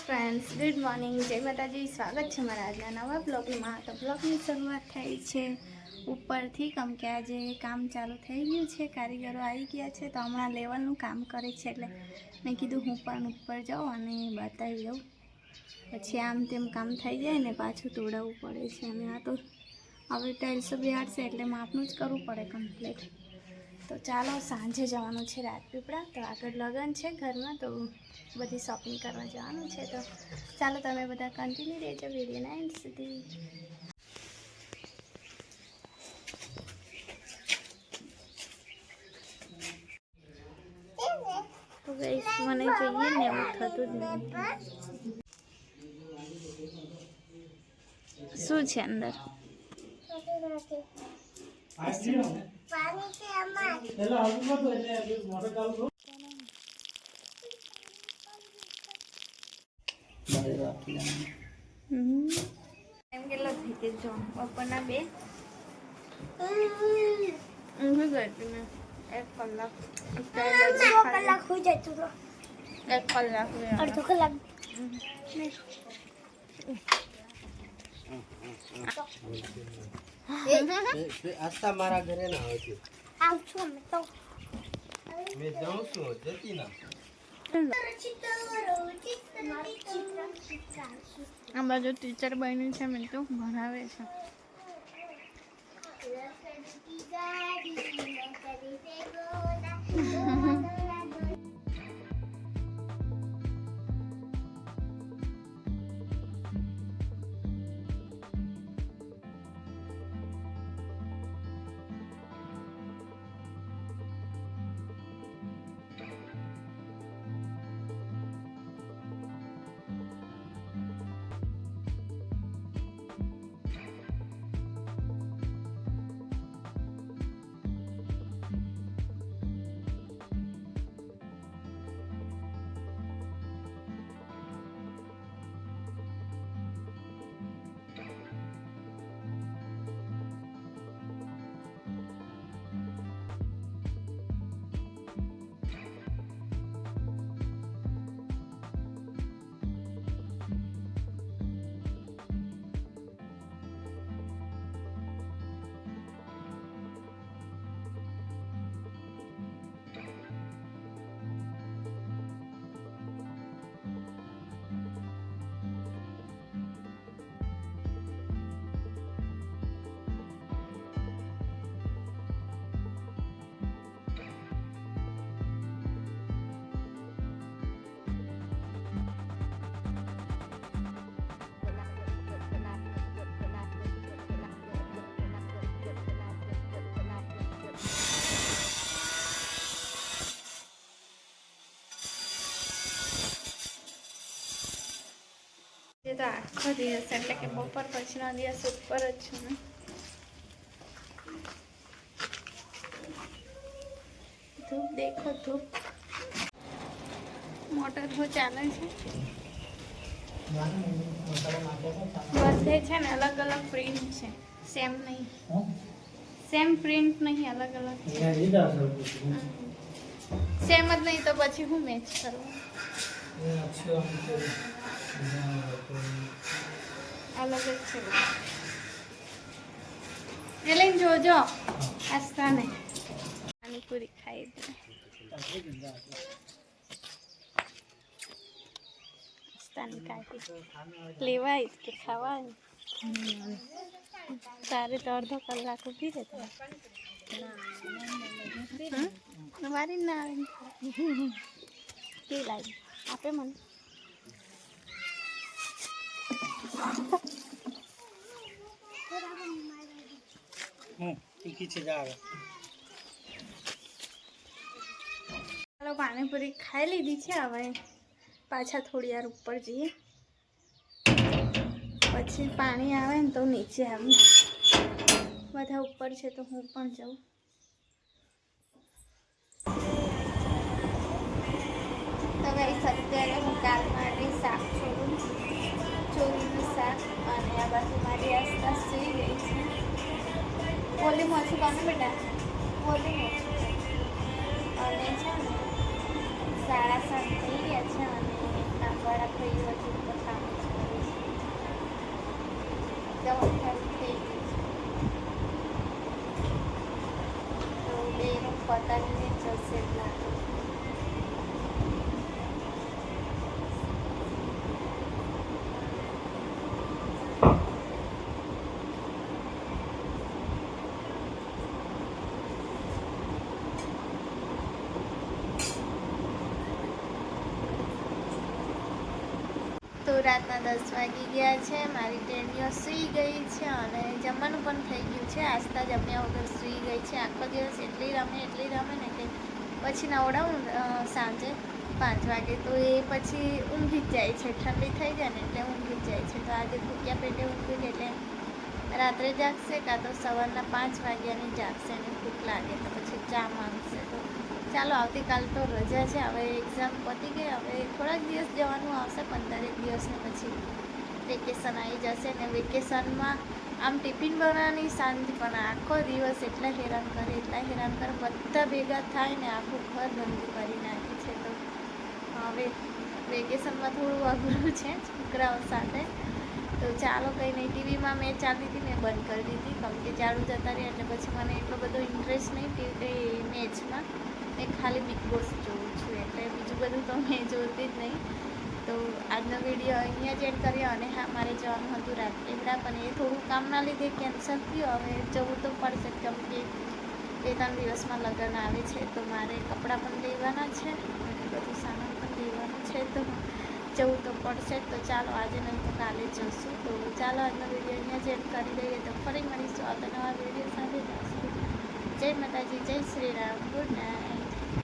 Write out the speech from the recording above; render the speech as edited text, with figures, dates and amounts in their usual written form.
Friends, good morning, જય માતાજી. સ્વાગત છે મારા આજના નવા બ્લોગમાં. તો બ્લોગની શરૂઆત થઈ છે ઉપરથી, કેમ કે આજે કામ ચાલુ થઈ ગયું છે, કારીગરો આવી ગયા છે તો હમણાં લેવલનું કામ કરે છે, એટલે મેં કીધું હું પણ ઉપર જાઉં અને બતાવી દઉં. પછી આમ તેમ કામ થઈ જાય ને પાછું તોડાવવું પડે છે. અને આ તો હવે ટાઇલ્સો બેહાડશે એટલે માપનું જ કરવું પડે કમ્પ્લીટ. તો ચાલો, સાંજે જવાનું છે રાજપીપળા, તો આગળ લગ્ન છે ઘરમાં, તો બધી શોપિંગ કરવા જવાનું છે. તો ચાલો તમે બધા કન્ટિન્યુ રહેજો વિડીયોના એન્ડ સુધી. તો ગાઈસ, મને જોઈએ ને એવું થતું જ નહીં. શું છે અંદર? એમ કેટલો થઈ ગયો જો બપોરના 2 ઊંઘી ગઈ હતી મેં 1 કલાક. 2 કલાક હોઈ જાય તો 1 કલાક અડધો કલાક આસ્તા મારા ઘરે ના આવતી. આવ છું અમે તો મેં જાઉં છું જતી ના. આ બાજુ ટીચર બની છે, મેં તો ભણાવે છે. તો આખો દિવસ એટલે કે બપોર પછીનો દિવસ ઉપર જ છું ને. ધૂપ દેખો, ધૂપ. મોટર શું ચાલે છે? બધે છે ને અલગ અલગ પ્રિન્ટ છે, સેમ નહીં. સેમ પ્રિન્ટ નહીં, અલગ અલગ છે. સેમ જ નહીં તો પછી હું મેચ કરું? અલગ જ છે. એ લઈને જોજો આસ્તા ને પાણીપુરી ખાઈ દે. આસ્તાની કાઢી લેવાય કે ખાવાય? તારે તો અડધો કલાક ઊભી રહે. મારી ના આવે કે લાવી આપે મને. ચાલો, પાણીપુરી ખાઈ લીધી છે. હવે પાછા થોડી વાર ઉપર જઈએ, પછી પાણી આવે ને તો નીચે આવી. બધા ઉપર છે તો હું પણ જાઉં. તો ગાઈસ, અત્યારે હું કાલ માટે શાક છોડું, ચોરીનું શાક. અને આ બાજુ મારી આસપાસ સુઈ ગઈ છે. વોલ્યુમ ઓછું કરો બેટા, વોલ્યુમ ઓછું. અને છે ને 7:30 થઈ ગયા છે અને કામવાળા ભાઈઓ હજુ રાતના 10 વાગી ગયા છે. મારી ટેણીઓ સૂઈ ગઈ છે અને જમવાનું પણ થઈ ગયું છે. આસ્તા જમ્યા વગર સૂઈ ગઈ છે. આખો દિવસ એટલી રમે ને કે પછી નવડાવું સાંજે 5 વાગે તો એ પછી ઊંઘી જ જાય છે. ઠંડી થઈ જાય ને એટલે ઊંઘી જ જાય છે. તો આજે ભૂખ્યા પેટે ઊંઘી ગઈ એટલે રાત્રે જાગશે કાં તો સવારના 5 વાગ્યાની જાગશે અને ભૂખ લાગે તો પછી ચા માંગશે. તો ચાલો, આવતીકાલ તો રજા છે. હવે એક્ઝામ પતી ગઈ. હવે થોડાક દિવસ જવાનું આવશે, 15 દિવસને પછી વેકેશન આવી જશે. ને વેકેશનમાં આમ ટિફિન બનાવવાની શાંતિ, પણ આખો દિવસ એટલા હેરાન કરે બધા ભેગા થાય ને આખું ઘર ગંદુ કરી નાખે છે. તો હવે વેકેશનમાં થોડું અઘરું છે છોકરાઓ સાથે. તો ચાલો, કંઈ નહીં. ટીવીમાં મેચ ચાલતી હતી, મેં બંધ કરી દીધી કેમ કે ચાલુ જતા રહ્યા એટલે પછી મને એટલો બધો ઇન્ટરેસ્ટ નહીં મેચમાં. મેં ખાલી બિગ બોસ જોઉં છું એટલે બીજું બધું તો મેં જોતી જ નહીં. તો આજનો વિડીયો અહીંયા જ એડ કર્યો. અને હા, મારે જવાનું હતું રાજપીપળા, પણ એ થોડું કામના લીધે કેન્સલ થયું. હવે જવું તો પડશે કેમ કે 2-3 દિવસમાં લગ્ન આવે છે. તો મારે કપડાં પણ લેવાના છે અને બધું સામાન પણ લેવાનું છે. તો જવું તો પડશે. તો ચાલો, આજે નહીં તો કાલે જશું. તો ચાલો, આજનો વિડીયો અહીંયા જ એડ કરી દઈએ. તો ફરી મળીશું આવતા નવા વિડીયો સાથે. જય માતાજી, જય શ્રી રામ, ગુડ નાઇટ.